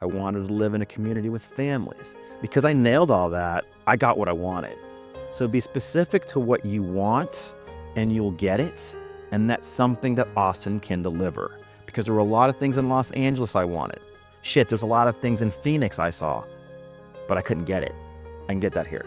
I wanted to live in a community with families. Because I nailed all that, I got what I wanted. So be specific to what you want and you'll get it. And that's something that Austin can deliver. Because there were a lot of things in Los Angeles I wanted. Shit, there's a lot of things in Phoenix I saw, but I couldn't get it. I can get that here.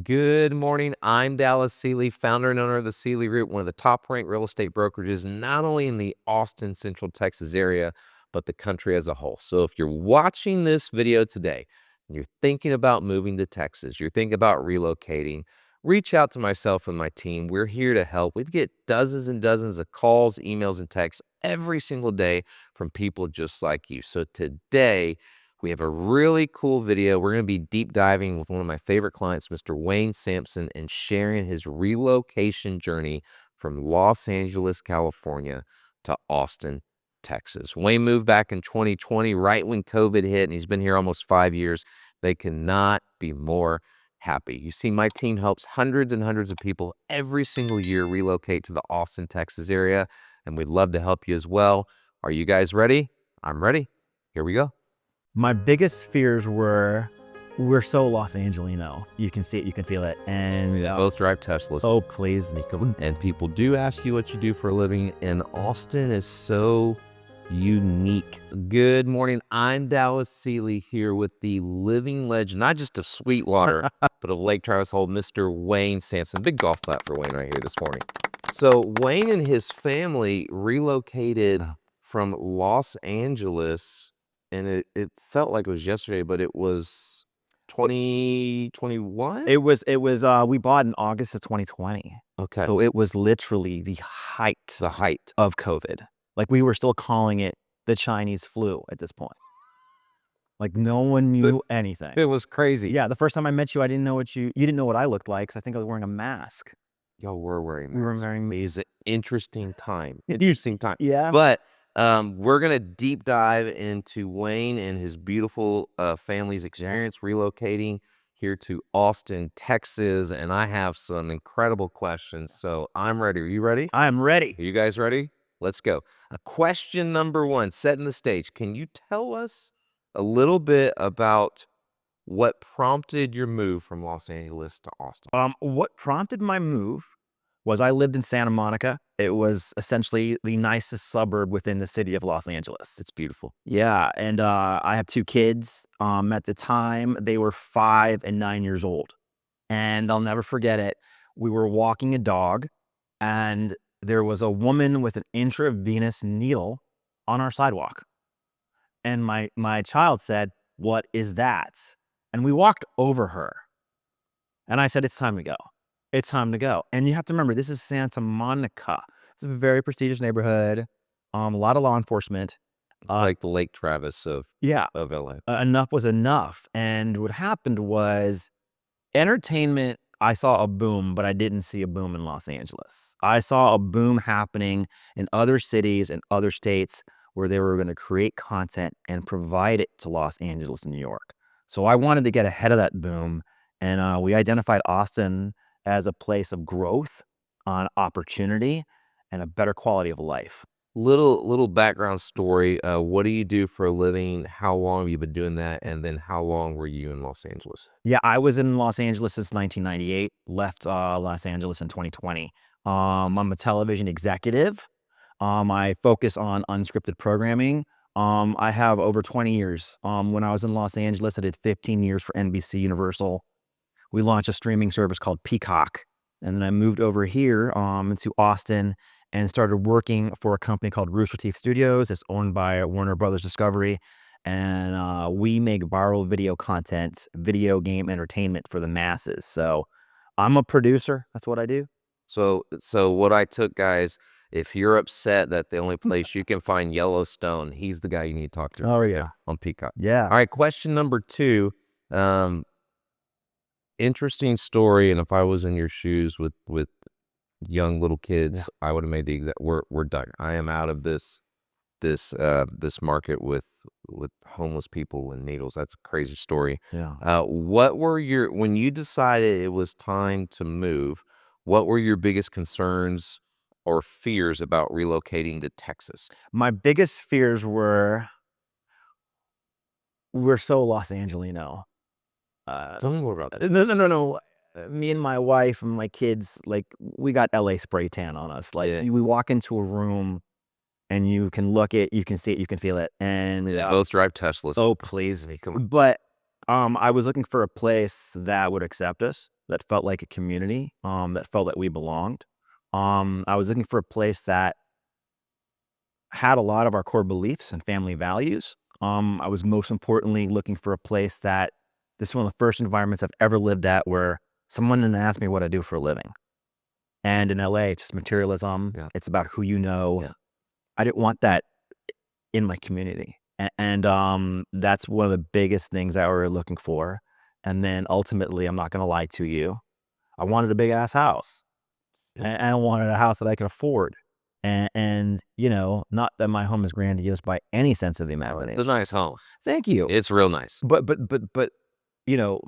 Good morning. I'm Dallas Seeley, founder and owner of the Seeley Group, one of the top-ranked real estate brokerages, not only in the Austin, Central Texas area, but the country as a whole. So if you're watching this video today and you're thinking about moving to Texas, you're thinking about relocating, reach out to myself and my team. We're here to help. We get dozens and dozens of calls, emails, and texts every single day from people just like you. So today, we have a really cool video. We're going to be deep diving with one of my favorite clients, Mr. Wayne Sampson, and sharing his relocation journey from Los Angeles, California to Austin, Texas. Wayne moved back in 2020, right when COVID hit, and he's been here almost 5 years. They cannot be more happy. You see, my team helps hundreds and hundreds of people every single year relocate to the Austin, Texas area, and we'd love to help you as well. Are you guys ready? I'm ready. Here we go. My biggest fears were, we're so Los Angelino. You can see it, you can feel it. And Both drive Teslas. oh, please. And people do ask you what you do for a living, and Austin is so unique. Good morning. I'm Dallas Seeley here with the living legend, not just of Sweetwater, but of Lake Travis Hold, Mr. Wayne Sampson. Big golf clap for Wayne right here this morning. So Wayne and his family relocated from Los Angeles, and it felt like it was yesterday, but it was 2021? It was, we bought in August of 2020. Okay. So it was literally the height of COVID. Like we were still calling it the Chinese flu at this point. Like no one knew anything. It was crazy. Yeah, the first time I met you, I didn't know what you didn't know what I looked like because I think I was wearing a mask. Y'all were wearing masks. We were wearing. It's an interesting time. Interesting time. Yeah. But we're going to deep dive into Wayne and his beautiful family's experience relocating here to Austin, Texas. And I have some incredible questions. So I'm ready. Are you ready? I'm ready. Are you guys ready? Let's go. Question number one, setting the stage. Can you tell us a little bit about what prompted your move from Los Angeles to Austin? What prompted my move was I lived in Santa Monica. It was essentially the nicest suburb within the city of Los Angeles. It's beautiful. Yeah, and I have two kids. At the time, they were 5 and 9 years old. And I'll never forget it. We were walking a dog, and there was a woman with an intravenous needle on our sidewalk. And my child said, "What is that?" And we walked over her. And I said, "It's time to go. It's time to go." And you have to remember, this is Santa Monica. It's a very prestigious neighborhood. A lot of law enforcement. Like the Lake Travis of LA. Enough was enough. And what happened was entertainment, I saw a boom, but I didn't see a boom in Los Angeles. I saw a boom happening in other cities and other states where they were going to create content and provide it to Los Angeles and New York. So I wanted to get ahead of that boom. And we identified Austin as a place of growth, on opportunity, and a better quality of life. Little background story. What do you do for a living? How long have you been doing that? And then how long were you in Los Angeles? Yeah, I was in Los Angeles since 1998, left Los Angeles in 2020. I'm a television executive. I focus on unscripted programming. I have over 20 years. When I was in Los Angeles, I did 15 years for NBC Universal. We launched a streaming service called Peacock. And then I moved over here into Austin and started working for a company called Rooster Teeth Studios. It's owned by Warner Brothers Discovery. And we make viral video content, video game entertainment for the masses. So I'm a producer. That's what I do. So what I took, guys, if you're upset that the only place you can find Yellowstone, he's the guy you need to talk to. Oh, yeah. On Peacock. Yeah. All right, question number 2. Interesting story, and if I was in your shoes with young little kids, I would have made the exact. We're done. I am out of this market with homeless people and needles. That's a crazy story. Yeah. What were when you decided it was time to move? What were your biggest concerns or fears about relocating to Texas? My biggest fears were we're so Los Angelino. Tell me more about that. No. Me and my wife and my kids, like, we got LA spray tan on us. Like, Yeah. we walk into a room and you can look it, you can see it, you can feel it. And They both drive Teslas. oh, please. Come on. But I was looking for a place that would accept us, that felt like a community, that felt that we belonged. I was looking for a place that had a lot of our core beliefs and family values. I was most importantly looking for a place that this is one of the first environments I've ever lived at where someone didn't ask me what I do for a living. And in LA, it's just materialism. Yeah. It's about who you know. Yeah. I didn't want that in my community. And that's one of the biggest things that we were looking for. And then ultimately, I'm not going to lie to you, I wanted a big ass house. Yeah. And I wanted a house that I could afford. And you know, not that my home is grandiose by any sense of the It's imagination. a nice home. Thank you. It's real nice. But you know,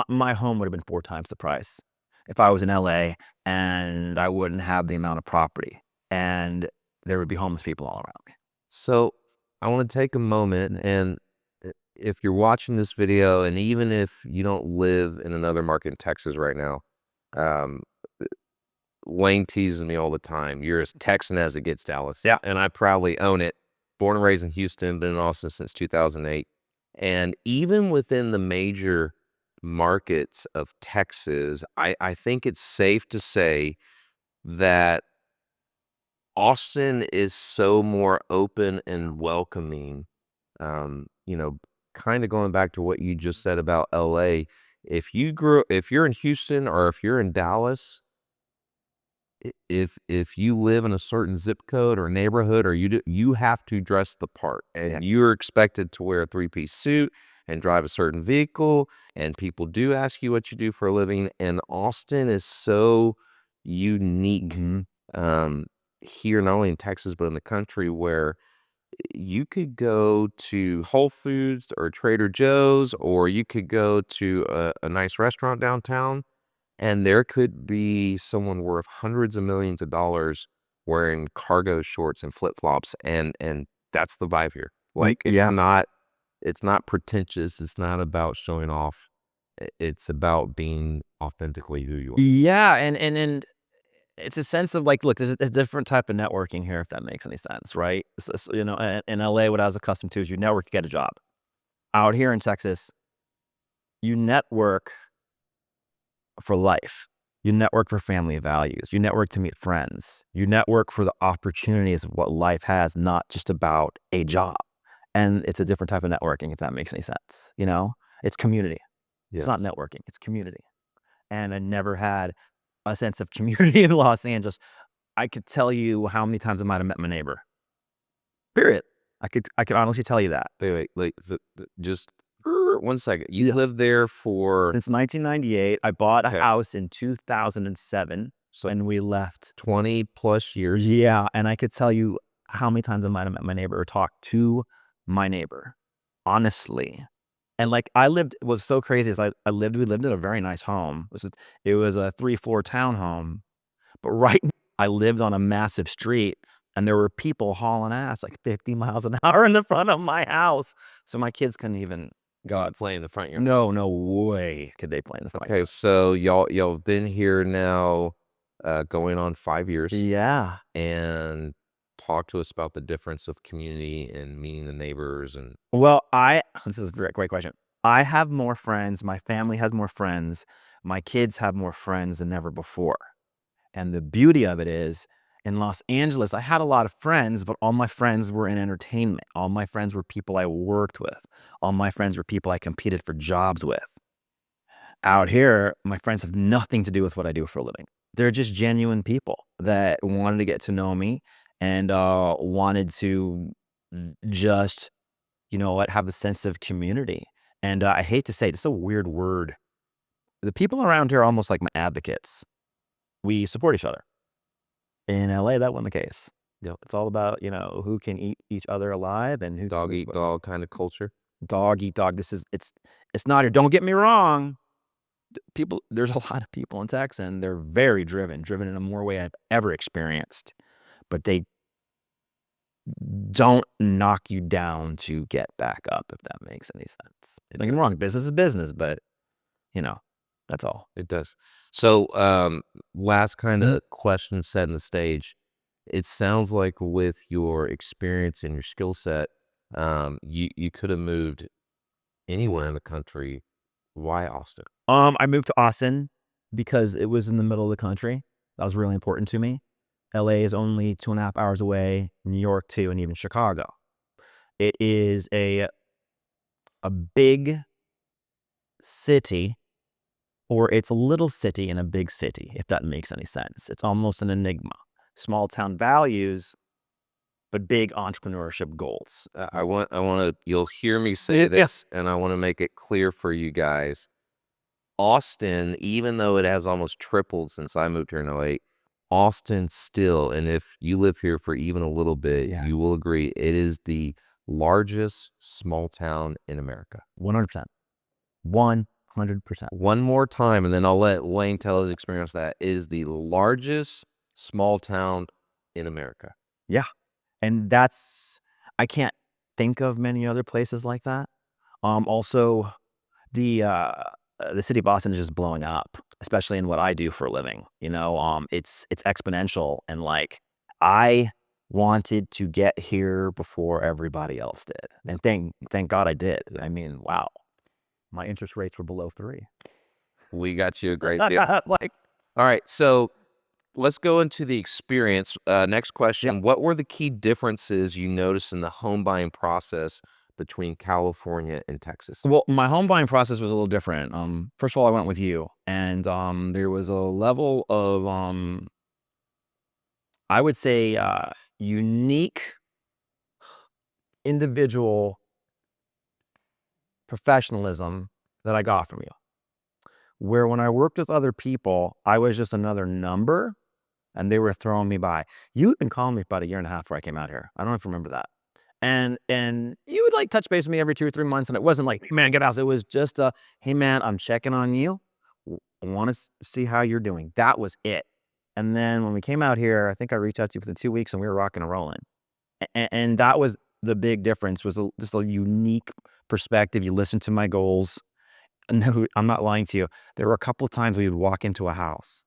my home would have been 4 times the price if I was in LA, and I wouldn't have the amount of property, and there would be homeless people all around me. So I want to take a moment, and if you're watching this video, and even if you don't live in another market in Texas right now, um, Wayne teases me all the time. You're as Texan as it gets, Dallas. Yeah. And I proudly own it. Born and raised in Houston, been in Austin since 2008. And even within the major markets of Texas, I think it's safe to say that Austin is so more open and welcoming. You know, kind of going back to what you just said about LA. If you're in Houston or if you're in Dallas, if you live in a certain zip code or neighborhood, or you have to dress the part, and you're expected to wear a 3-piece suit and drive a certain vehicle, and people do ask you what you do for a living. And Austin is so unique, here, not only in Texas but in the country, where you could go to Whole Foods or Trader Joe's, or you could go to a nice restaurant downtown, and there could be someone worth hundreds of millions of dollars wearing cargo shorts and flip-flops, and that's the vibe here. Like, it's not pretentious, it's not about showing off. It's about being authentically who you are. Yeah, and it's a sense of like, look, there's a different type of networking here, if that makes any sense, right? So, you know, in LA, what I was accustomed to is you network to get a job. Out here in Texas, you network for life. You network for family values. You network to meet friends. You network for the opportunities of what life has, not just about a job. And it's a different type of networking, if that makes any sense. You know, it's community. It's not networking, it's community. And I never had a sense of community in Los Angeles. I could tell you how many times I might have met my neighbor. Period. I could honestly tell you that. Wait, like, just 1 second. You lived there for Since 1998, I bought a house in 2007, and we left 20 plus years. Yeah, and I could tell you how many times I might have met my neighbor or talked to my neighbor, honestly. And like, what was so crazy is we lived in a very nice home. It was a 3-floor townhome, but right now, I lived on a massive street, and there were people hauling ass like 50 miles an hour in the front of my house. So my kids couldn't even go out. Play in the front yard. No way could they play in the front Okay, yard. so y'all been here now, going on 5 years. Yeah. And talk to us about the difference of community and meeting the neighbors. And Well, this is a great question. I have more friends. My family has more friends. My kids have more friends than ever before. And the beauty of it is, in Los Angeles, I had a lot of friends, but all my friends were in entertainment. All my friends were people I worked with. All my friends were people I competed for jobs with. Out here, my friends have nothing to do with what I do for a living. They're just genuine people that wanted to get to know me and wanted to just, you know what, have a sense of community. And I hate to say, this is a weird word. The people around here are almost like my advocates. We support each other. In LA, that wasn't the case. Yep. It's all about, who can eat each other alive and who Dog eat dog kind of culture. dog eat dog. It's not here. Don't get me wrong. There's a lot of people in Texas, and they're very driven in a more way I've ever experienced. But they don't knock you down to get back up, if that makes any sense. Don't get me wrong, business is business, but that's all. It does. So, last kind of question setting the stage. It sounds like with your experience and your skill set, you could have moved anywhere in the country. Why Austin? I moved to Austin because it was in the middle of the country. That was really important to me. LA is only 2.5 hours away, New York too, and even Chicago. It is a big city, or it's a little city in a big city, if that makes any sense. It's almost an enigma. Small town values, but big entrepreneurship goals. I want to, you'll hear me say this, and I want to make it clear for you guys. Austin, even though it has almost tripled since I moved here in 08, Austin still, and if you live here for even a little bit, you will agree, it is the largest small town in America. 100%. 100%. One more time, and then I'll let Wayne tell his experience. That is the largest small town in America. Yeah. And I can't think of many other places like that. Also, the city of Boston is just blowing up, especially in what I do for a living. It's exponential, and I wanted to get here before everybody else did, and thank God I did. I mean, wow, my interest rates were below 3. We got you a great deal. All right, so let's go into the experience. Next question: What were the key differences you noticed in the home buying process between California and Texas? Well, my home buying process was a little different. First of all, I went with you, and there was a level of I would say unique individual professionalism that I got from you. Where when I worked with other people, I was just another number, and they were throwing me by. You had been calling me about 1.5 years before I came out here. I don't know if you remember that. And you would touch base with me every 2 or 3 months, and it wasn't like, hey man, get out. It was just hey man, I'm checking on you. I want to see how you're doing. That was it. And then when we came out here, I think I reached out to you within 2 weeks, and we were rocking and rolling. And that was the big difference. Was just a unique perspective. You listened to my goals. No, I'm not lying to you. There were a couple of times we would walk into a house,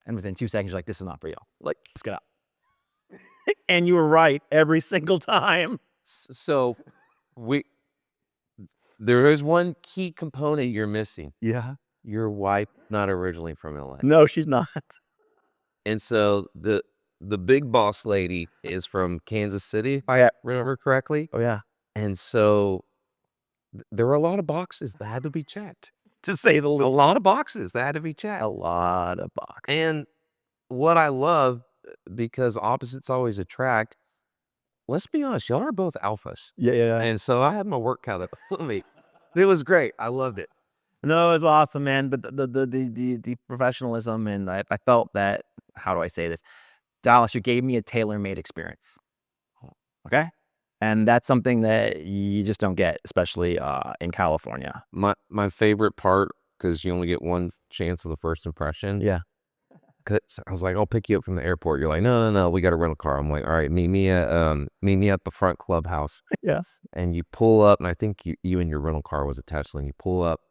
and within 2 seconds, you're like, this is not for you. Like, let's get out. And you were right every single time. So there is one key component you're missing. Yeah. Your wife not originally from LA. No, she's not. And so the big boss lady is from Kansas City, if I remember correctly. Oh, yeah. And so there were a lot of boxes that had to be checked. To say the least. A lot of boxes that had to be checked. A lot of boxes. And what I love, because opposites always attract, let's be honest, y'all are both alphas. Yeah. And so I had my work cut out for me. It was great. I loved it. No, it was awesome, man. But the professionalism, and I felt that, how do I say this? Dallas, you gave me a tailor-made experience. Okay? And that's something that you just don't get, especially in California. My favorite part, because you only get one chance for the first impression. Yeah. Cause I was like, I'll pick you up from the airport. You're like, no, we got to rent a car. I'm like, all right, meet me at the front clubhouse. Yeah. And you pull up, and I think you and your rental car was attached. And you pull up,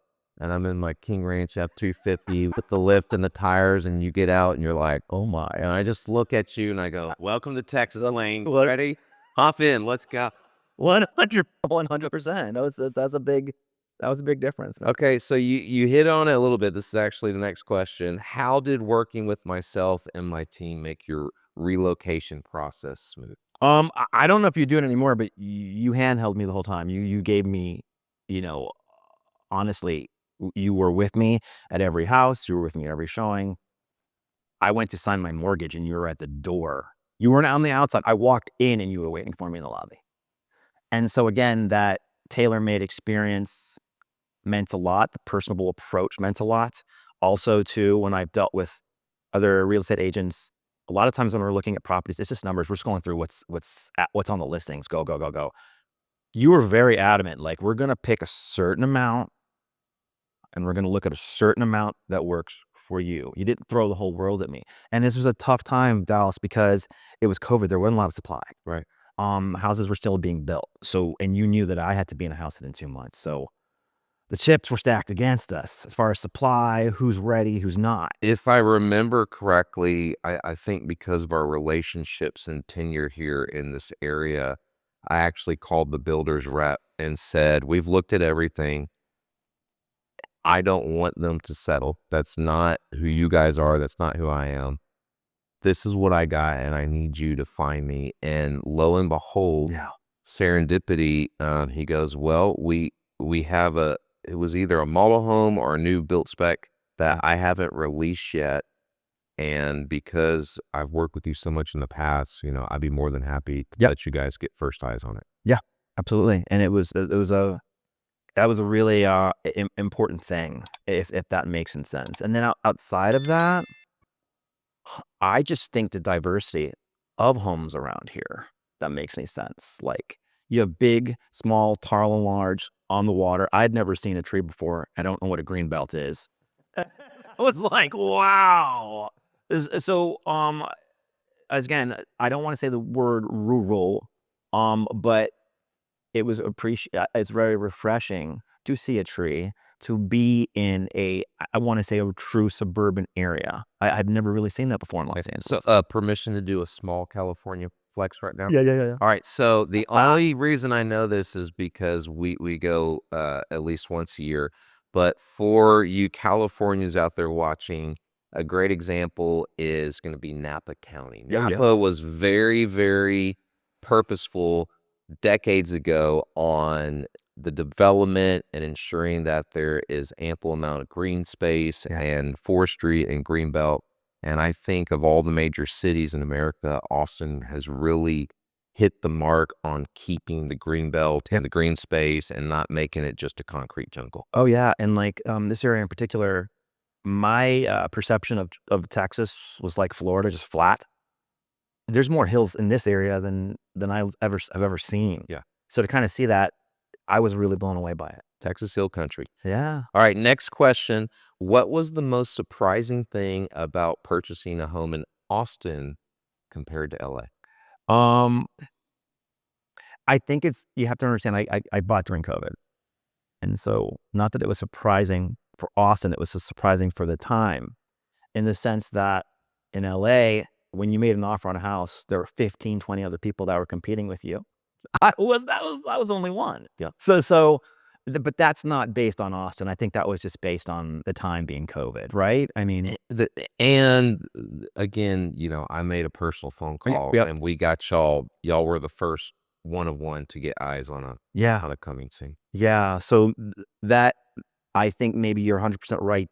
and I'm in my King Ranch F-250 with the lift and the tires, and you get out, and you're like, oh my. And I just look at you, and I go, welcome to Texas, Elaine. Ready? Hop in. Let's go. 100%. That was a big difference. Okay, so you hit on it a little bit. This is actually the next question. How did working with myself and my team make your relocation process smooth? I don't know if you do it anymore, but you handheld me the whole time. You gave me, honestly, you were with me at every house. You were with me at every showing. I went to sign my mortgage, and you were at the door. You weren't on the outside. I walked in, and you were waiting for me in the lobby. And so again, that tailor-made experience meant a lot. The personable approach meant a lot. Also, too, when I've dealt with other real estate agents, a lot of times when we're looking at properties, it's just numbers. We're just going through what's on the listings. Go, go, go, go. You were very adamant, like, we're gonna pick a certain amount and we're gonna look at a certain amount that works for you. You didn't throw the whole world at me. And this was a tough time, Dallas, because it was COVID. There wasn't a lot of supply. Right. Houses were still being built. So, and you knew that I had to be in a house within 2 months. So the chips were stacked against us as far as supply, who's ready, who's not. If I remember correctly, I think because of our relationships and tenure here in this area, I actually called the builder's rep and said, we've looked at everything. I don't want them to settle. That's not who you guys are. That's not who I am. This is what I got, and I need you to find me. And lo and behold, Yeah. serendipity, he goes, well, we have it was either a model home or a new built spec that I haven't released yet. And because I've worked with you so much in the past, I'd be more than happy to let you guys get first eyes on it. Yeah, absolutely. And that was a really important thing, if that makes some sense. And then outside of that, I just think the diversity of homes around here, that makes any sense. Like, you have big, small, tall, and large on the water. I'd never seen a tree before. I don't know what a green belt is. I was like, wow. So, again, I don't want to say the word rural, but it's very refreshing to see a tree, to be in I want to say a true suburban area. I've never really seen that before in Los Angeles. So, permission to do a small California flex right now? Yeah. All right. So the only reason I know this is because we go at least once a year. But for you Californians out there watching, a great example is going to be Napa County. Yeah. Napa was very, very purposeful decades ago on the development and ensuring that there is ample amount of green space and forestry and green belt. And I think of all the major cities in America, Austin has really hit the mark on keeping the green belt and the green space and not making it just a concrete jungle. Oh, yeah, and, like, this area in particular, my perception of Texas was like Florida, just flat. There's more hills in this area than I've ever seen. Yeah. So to kinda see that, I was really blown away by it. Texas Hill Country. Yeah. All right, next question. What was the most surprising thing about purchasing a home in Austin compared to LA? Um, I think you have to understand, I bought during COVID, and so not that it was surprising for Austin, it was just surprising for the time, in the sense that in LA, when you made an offer on a house, there were 15, 20 other people that were competing with you. That was only one. Yeah. But that's not based on Austin. I think that was just based on the time being COVID, right? I mean, And again, I made a personal phone call Yep. and we got y'all were the first one of one to get eyes on a coming scene. yeah. So that, I think maybe you're 100% right.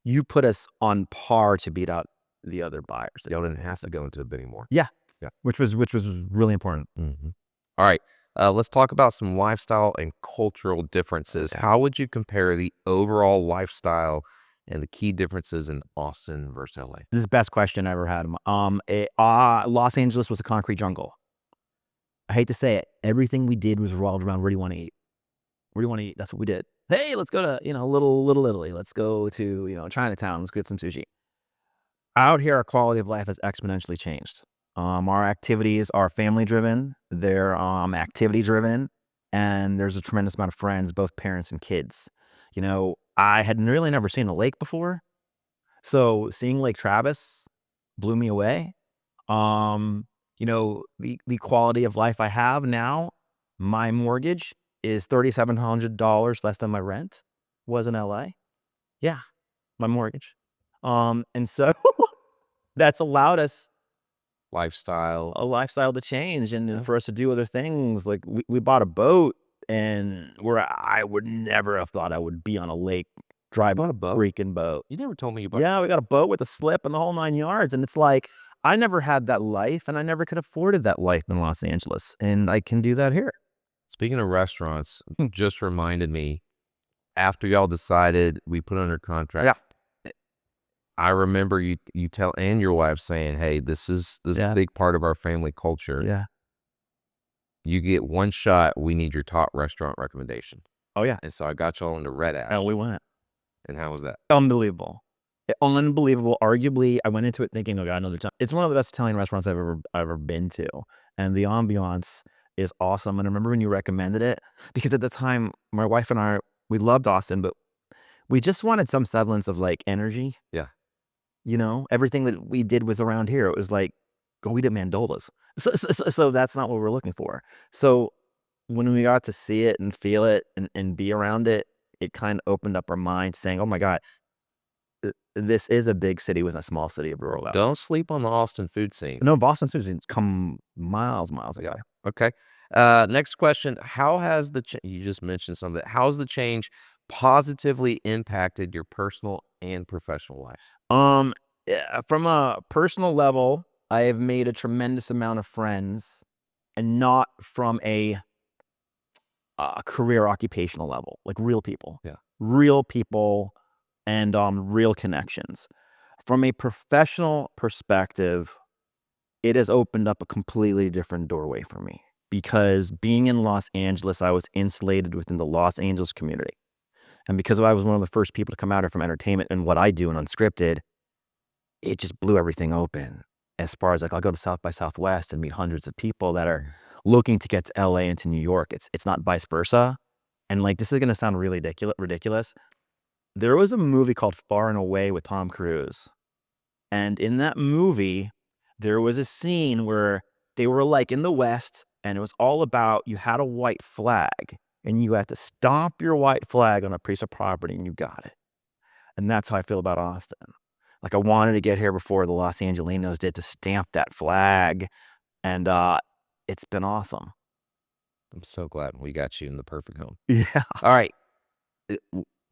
You put us on par to beat out the other buyers. Y'all didn't have to go into a bidding war. Yeah. Yeah. Which was really important. Mm-hmm. All right, let's talk about some lifestyle and cultural differences. How would you compare the overall lifestyle and the key differences in Austin versus LA? This is the best question I ever had. Los Angeles was a concrete jungle. I hate to say it. Everything we did was revolved around, where do you want to eat? Where do you want to eat? That's what we did. Hey, let's go to, little Italy. Let's go to, Chinatown. Let's get some sushi. Out here, our quality of life has exponentially changed. Our activities are family driven. They're activity driven, and there's a tremendous amount of friends, both parents and kids. I had really never seen a lake before, so seeing Lake Travis blew me away. The quality of life I have now. My mortgage is $3,700 less than my rent was in LA. Yeah, my mortgage. And so that's allowed us a lifestyle to change, and for us to do other things. Like, we bought a boat, and where I would never have thought I would be on a lake, driving bought a boat? freaking boat. You never told me you bought. Yeah, we got a boat with a slip and the whole 9 yards, and it's like, I never had that life, and I never could have afforded that life in Los Angeles, and I can do that here. Speaking of restaurants, just reminded me, after y'all decided we put under contract. Yeah. I remember you tell and your wife saying, "Hey, this is a big part of our family culture. Yeah. You get one shot. We need your top restaurant recommendation." Oh, yeah. And so I got y'all into Red And Ash. we went. And how was that? Unbelievable. Unbelievable. Arguably, I went into it thinking, "Oh, God, another time." It's one of the best Italian restaurants I've ever been to, and the ambiance is awesome, and I remember when you recommended it, because at the time, my wife and I, we loved Austin, but we just wanted some semblance of, like, energy, Yeah. you know? Everything that we did was around here. It was like, "Go eat at Mandola's." So that's not what we're looking for. So, when we got to see it and feel it and be around it, it kinda opened up our mind saying, "Oh my god, this is a big city with a small city of rural." Don't sleep on the Austin food scene. No, Boston Susan's come miles away. Okay. Next question. How has you just mentioned some of it. How has the change positively impacted your personal and professional life? Yeah, from a personal level, I have made a tremendous amount of friends, and not from a career occupational level, like Yeah. real people, and real connections. From a professional perspective, it has opened up a completely different doorway for me, because being in Los Angeles, I was insulated within the Los Angeles community. And because I was one of the first people to come out here from entertainment and what I do in unscripted, it just blew everything open. As far as, like, I'll go to South by Southwest and meet hundreds of people that are looking to get to LA and to New York. It's not vice versa. And, like, this is gonna sound really ridiculous. There was a movie called Far and Away with Tom Cruise. And in that movie, there was a scene where they were, like, in the West, and it was all about, you had a white flag, and you had to stomp your white flag on a piece of property, and you got it. And that's how I feel about Austin. Like, I wanted to get here before the Los Angelenos did, to stamp that flag, and it's been awesome. I'm so glad we got you in the perfect home. Yeah. All right.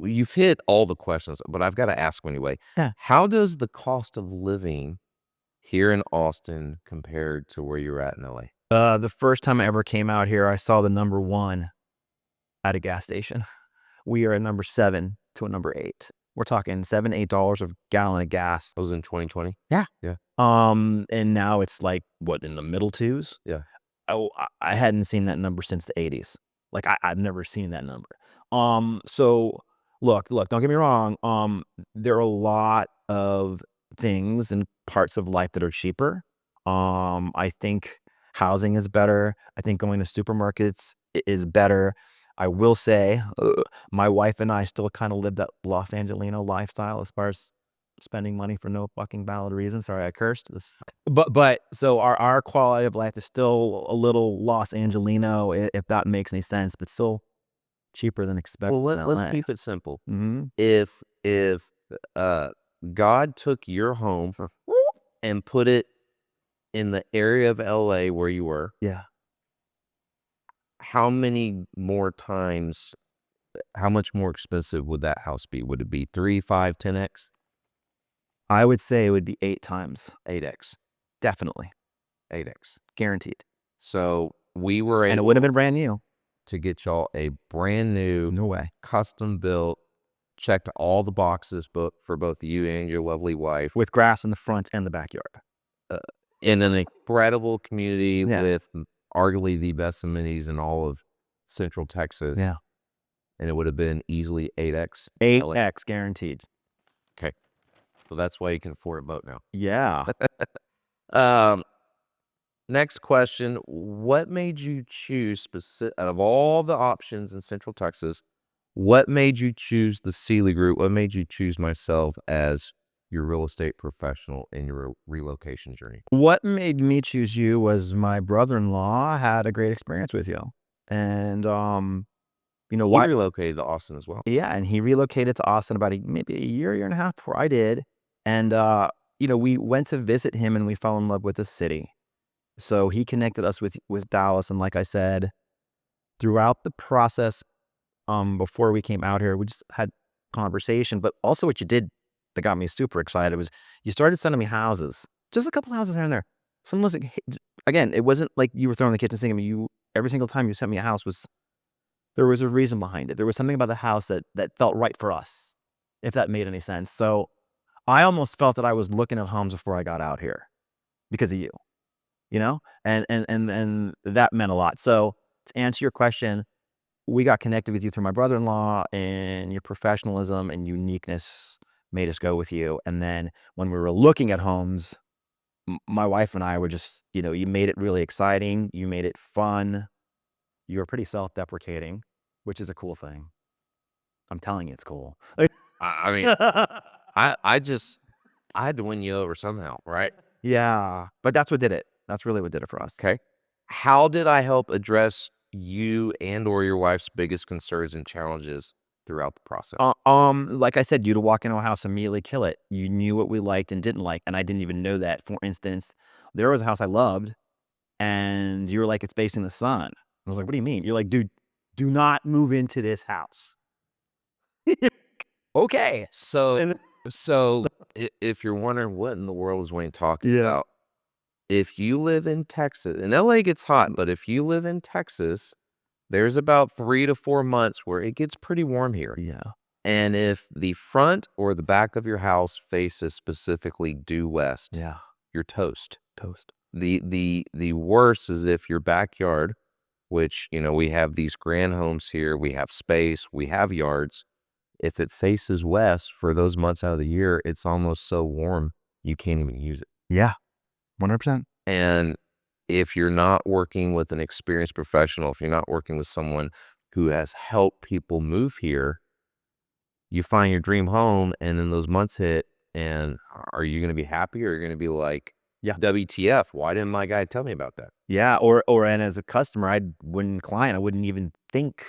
You've hit all the questions, but I've got to ask them anyway. Yeah. How does the cost of living here in Austin compared to where you're at in LA? The first time I ever came out here, I saw the number 1 at a gas station. We are at number 7 to a number 8. We're talking $7, $8 a gallon of gas. That was in 2020? Yeah. Yeah. And now it's like, what, in the middle twos? Yeah. Oh, I hadn't seen that number since the '80s. Like, I've never seen that number. So look, don't get me wrong. There are a lot of things and parts of life that are cheaper. I think housing is better. I think going to supermarkets is better. I will say, my wife and I still kind of live that Los Angelino lifestyle as far as spending money for no fucking valid reason. Sorry, I cursed. But so our quality of life is still a little Los Angelino, if that makes any sense, but still cheaper than expected. Well, in let's LA. keep it simple. Mhm. If God took your home and put it in the area of LA where you were, Yeah. how many more times, how much more expensive would that house be? Would it be 3, 5, 10x? I would say it would be 8 times. 8x. Definitely. 8x. Guaranteed. So we were And it able would have been brand new. to get y'all a brand new, No way. custom built, checked all the boxes for both you and your lovely wife, With grass in the front and the backyard. in an incredible community Yeah. with arguably the best amenities in all of Central Texas. Yeah. And it would have been easily 8x. LA. 8x guaranteed. Okay. So that's why you can afford a boat now. Yeah. Next question. What made you choose, out of all the options in Central Texas, what made you choose the Sealy route? What made you choose myself as your real estate professional in your relocation journey? What made me choose you was my brother-in-law had a great experience with you. And, you know He what? relocated to Austin as well. Yeah, and he relocated to Austin about maybe a year and a half before I did. And, you know, we went to visit him and we fell in love with the city. So he connected us with Dallas. And like I said, throughout the process, before we came out here, we just had conversation. But also what you did that got me super excited was you started sending me houses, just a couple houses here and there. Some was like, again, it wasn't like you were throwing the kitchen sink. I mean, every single time you sent me a house there was a reason behind it. There was something about the house that felt right for us, if that made any sense. So I almost felt that I was looking at homes before I got out here because of you, you know? And that meant a lot. So to answer your question, we got connected with you through my brother-in-law, and your professionalism and uniqueness made us go with you. And then when we were looking at homes, my wife and I were just, you made it really exciting. You made it fun. You were pretty self-deprecating, which is a cool thing. I'm telling you, it's cool. I mean, I just I had to win you over somehow, right? Yeah, but that's what did it. That's really what did it for us. Okay. How did I help address you and or your wife's biggest concerns and challenges throughout the process? Like I said, you'd walk into a house, immediately kill it. You knew what we liked and didn't like, and I didn't even know that. For instance, there was a house I loved, and you were like, "It's facing the sun." I was like, "What do you mean?" You're like, "Dude, do not move into this house." Okay. So And so if you're wondering what in the world is Wayne talking yeah, about, if you live in Texas, and LA gets hot, but if you live in Texas, there's about 3 to 4 months where it gets pretty warm here. yeah, And if the front or the back of your house faces specifically due west, yeah. you're toast. Toast. The worst is if your backyard, which, we have these grand homes here, we have space, we have yards. If it faces west for those months out of the year, it's almost so warm you can't even use it. Yeah, 100%. And if you're not working with an experienced professional, if you're not working with someone who has helped people move here, you find your dream home and then those months hit, and are you going to be happy, or are you going to be like, Yeah. WTF, why didn't my guy tell me about that? Yeah, or and as a customer, I wouldn't even think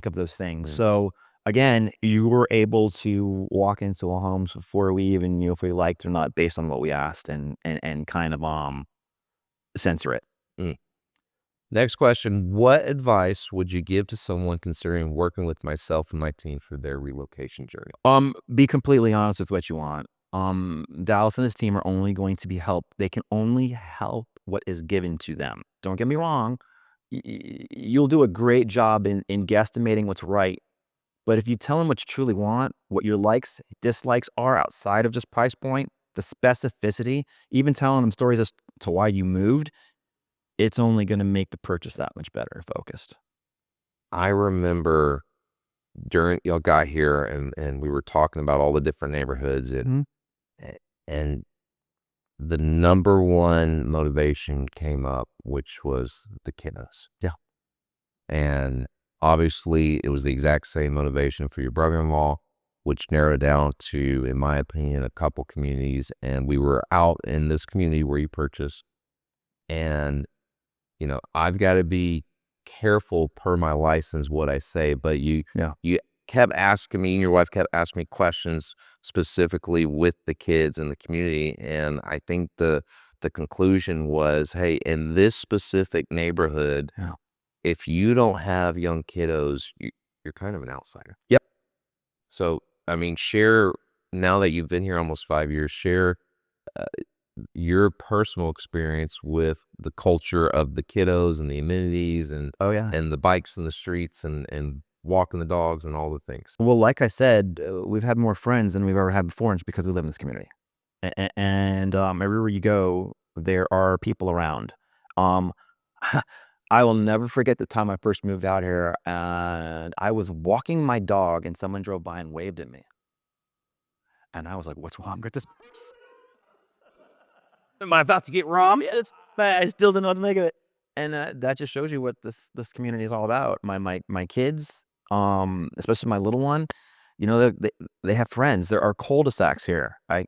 of those things. Mm. So again, you were able to walk into a home before we even knew if we liked or not based on what we asked, and kind of censor it. Mm. Next question. What advice would you give to someone considering working with myself and my team for their relocation journey? Be completely honest with what you want. Dallas and his team are only going to be helped. They can only help what is given to them. Don't get me wrong. You'll do a great job in guesstimating what's right. But if you tell them what you truly want, what your likes, dislikes are outside of just price point, the specificity, even telling them stories as to why you moved, it's only going to make the purchase that much better focused. I remember during y'all got here and we were talking about all the different neighborhoods Mhm. and the number one motivation came up, which was the kiddos. Yeah. And obviously it was the exact same motivation for your brother-in-law, which narrowed down to, in my opinion, a couple communities. And we were out in this community where you purchased. And, I've got to be careful per my license what I say, but you Yeah. kept asking me, and your wife kept asking me questions specifically with the kids in the community. And I think the conclusion was, hey, in this specific neighborhood, Yeah. if you don't have young kiddos, you're kind of an outsider. Yep. So, I mean, share, now that you've been here almost 5 years, share uh, your personal experience with the culture of the kiddos and the amenities and Oh, yeah. the bikes in the streets and walking the dogs and all the things. Well, like I said, we've had more friends than we've ever had before, and it's because we live in this community. And everywhere you go, there are people around. Um, I will never forget the time I first moved out here, and I was walking my dog, and someone drove by and waved at me. And I was like, "What's wrong with this place? Am I about to get robbed?" Yes, but I still didn't know what to make of it. And that just shows you what this community is all about. My kids, especially my little one, they have friends. There are cul-de-sacs here. I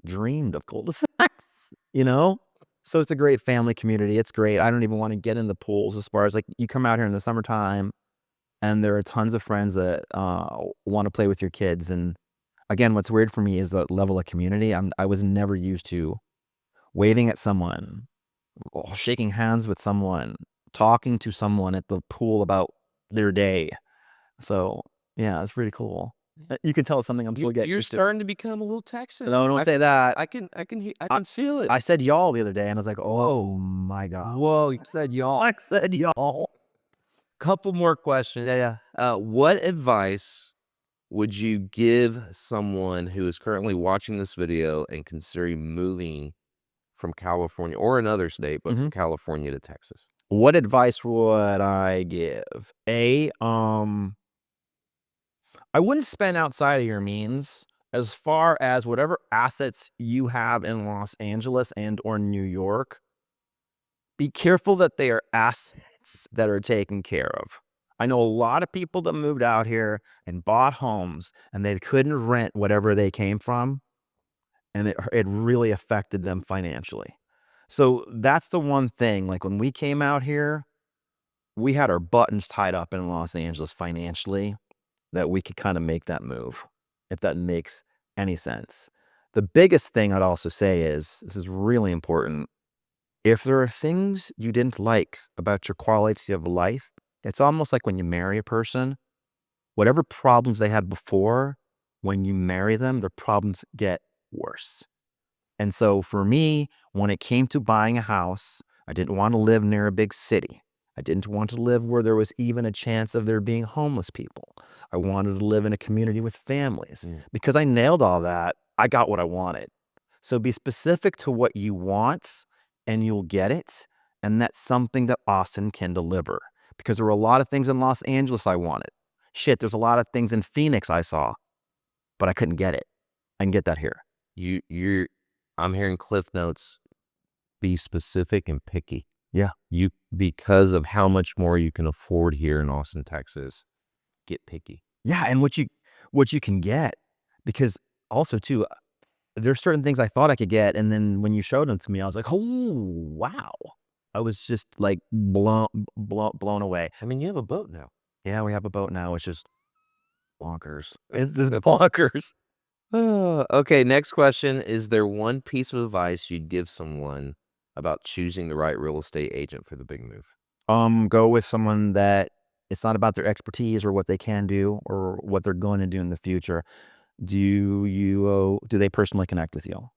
dreamed of cul-de-sacs, you know? So it's a great family community. It's great. I don't even want to get in the pools as far as like you come out here in the summertime, and there are tons of friends that want to play with your kids. And again, what's weird for me is the level of community. I was never used to waving at someone, or shaking hands with someone, talking to someone at the pool about their day. So yeah, it's pretty cool. You can tell it's something I'm still getting You're used to. starting to become a little Texan. No, don't say that. I can feel it. I said y'all the other day, and I was like, oh my God. Whoa, you said y'all. I said y'all. Couple more questions. Yeah, yeah. What advice would you give someone who is currently watching this video and considering moving from California or another state, but from California to Texas? What advice would I give? I wouldn't spend outside of your means as far as whatever assets you have in Los Angeles and or New York. Be careful that they are assets that are taken care of. I know a lot of people that moved out here and bought homes and they couldn't rent whatever they came from, and it really affected them financially. So that's the one thing. Like when we came out here, we had our buttons tied up in Los Angeles financially that we could kind of make that move, if that makes any sense. The biggest thing I'd also say is this is really important. If there are things you didn't like about your quality of life, it's almost like when you marry a person, whatever problems they had before, when you marry them, their problems get worse. And so for me, when it came to buying a house, I didn't want to live near a big city. I didn't want to live where there was even a chance of there being homeless people. I wanted to live in a community with families. Because I nailed all that, I got what I wanted. So be specific to what you want and you'll get it. And that's something that Austin can deliver. Because there were a lot of things in Los Angeles I wanted. Shit, there's a lot of things in Phoenix I saw, but I couldn't get it. I can get that here. I'm hearing Cliff Notes. Be specific and picky. Yeah. Because of how much more you can afford here in Austin, Texas, get picky. Yeah, and what you can get, because also too, there's certain things I thought I could get, and then when you showed them to me, I was like, oh wow, I was just like blown away. I mean, you have a boat now. Yeah, we have a boat now, which is bonkers. It's just bonkers. Okay, next question. Is there one piece of advice you'd give someone about choosing the right real estate agent for the big move? Go with someone that it's not about their expertise or what they can do or what they're going to do in the future. Do they personally connect with you?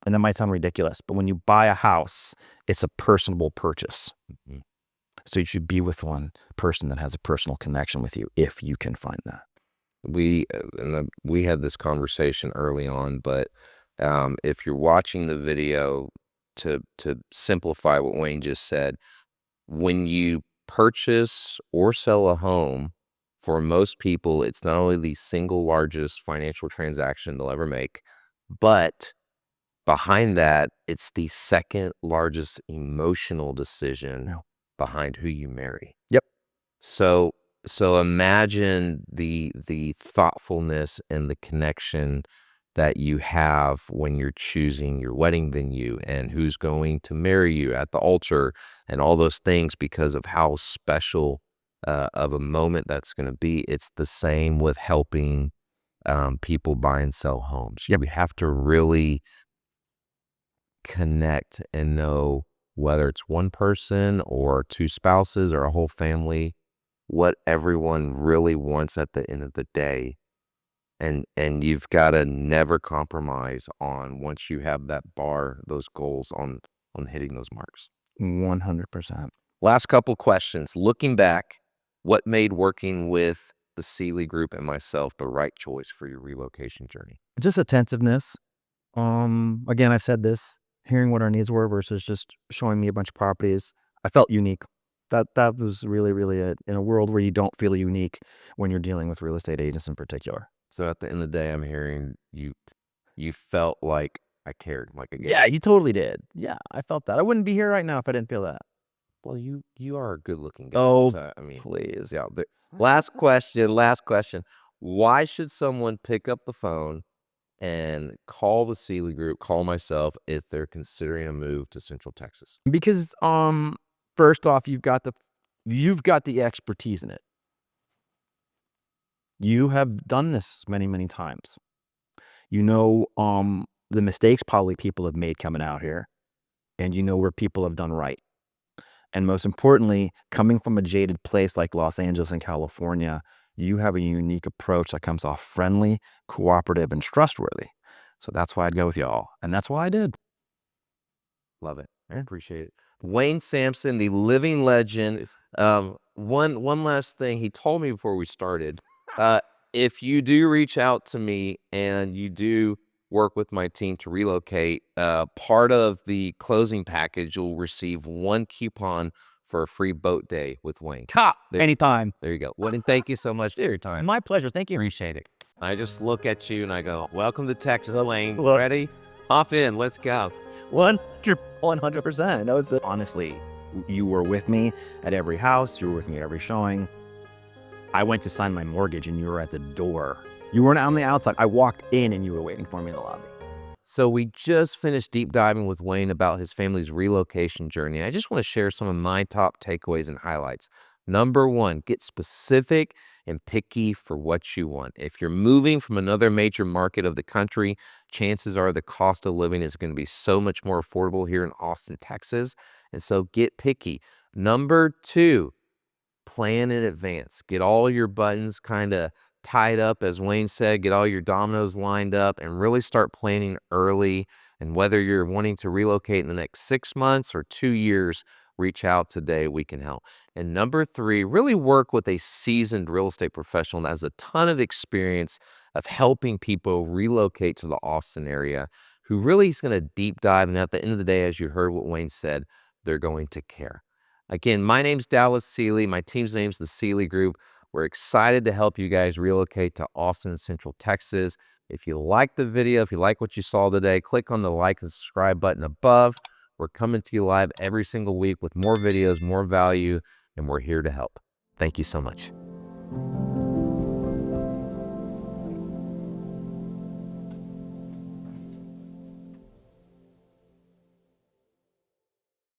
And that might sound ridiculous, but when you buy a house, it's a personable purchase. So you should be with one person that has a personal connection with you if you can find that. We had this conversation early on, but if you're watching the video, to simplify what Wayne just said, when you purchase or sell a home, for most people, it's not only the single largest financial transaction they'll ever make, but behind that, it's the second largest emotional decision behind who you marry. Yep. So imagine the thoughtfulness and the connection that you have when you're choosing your wedding venue and who's going to marry you at the altar and all those things because of how special of a moment that's going to be. It's the same with helping people buy and sell homes. Yep. You have to really connect and know whether it's one person or two spouses or a whole family, what everyone really wants at the end of the day. And you've got to never compromise on, once you have that bar, those goals on hitting those marks. 100%. Last couple questions. Looking back, what made working with the Seeley Group and myself the right choice for your relocation journey? Just attentiveness. Again, I've said this, hearing what our needs were versus just showing me a bunch of properties. I felt unique. That was really, really it, in a world where you don't feel unique when you're dealing with real estate agents in particular. So at the end of the day, I'm hearing you felt like I cared, like I Yeah, you totally did. Yeah, I felt that. I wouldn't be here right now if I didn't feel that. Well, you are a good-looking guy. Oh, so, I mean, please. yeah. Last question. Why should someone pick up the phone and call the Seeley Group, call myself, if they're considering a move to Central Texas? Because first off, you've got the expertise in it. You have done this many, many times. You know the mistakes probably people have made coming out here, and you know where people have done right. And most importantly, coming from a jaded place like Los Angeles and California, you have a unique approach that comes off friendly, cooperative, and trustworthy. So that's why I'd go with y'all. And that's why I did. Love it. I appreciate it. Wayne Sampson, the living legend. One last thing he told me before we started. if you do reach out to me and you do work with my team to relocate, part of the closing package, you'll receive 1 coupon for a free boat day with Wayne. Anytime. There you go. Wayne, thank you so much for your time. My pleasure. Thank you. Appreciate it. I just look at you and I go, welcome to Texas, Wayne. Look. Ready? Off in. Let's go. 100%. That was it. Honestly, you were with me at every house. You were with me at every showing. I went to sign my mortgage and you were at the door. You weren't on the outside. I walked in and you were waiting for me in the lobby. So we just finished deep diving with Wayne about his family's relocation journey. I just want to share some of my top takeaways and highlights. Number 1, get specific and picky for what you want. If you're moving from another major market of the country, chances are the cost of living is going to be so much more affordable here in Austin, Texas. And so get picky. Number 2, plan in advance. Get all your buttons kind of tied up, as Wayne said, get all your dominoes lined up and really start planning early. And whether you're wanting to relocate in the next 6 months or 2 years, reach out today. We can help. And number 3, really work with a seasoned real estate professional that has a ton of experience of helping people relocate to the Austin area, who really is going to deep dive. And at the end of the day, as you heard what Wayne said, they're going to care. Again, my name's Dallas Seeley. My team's name's the Seeley Group. We're excited to help you guys relocate to Austin, Central Texas. If you like the video, if you like what you saw today, click on the like and subscribe button above. We're coming to you live every single week with more videos, more value, and we're here to help. Thank you so much.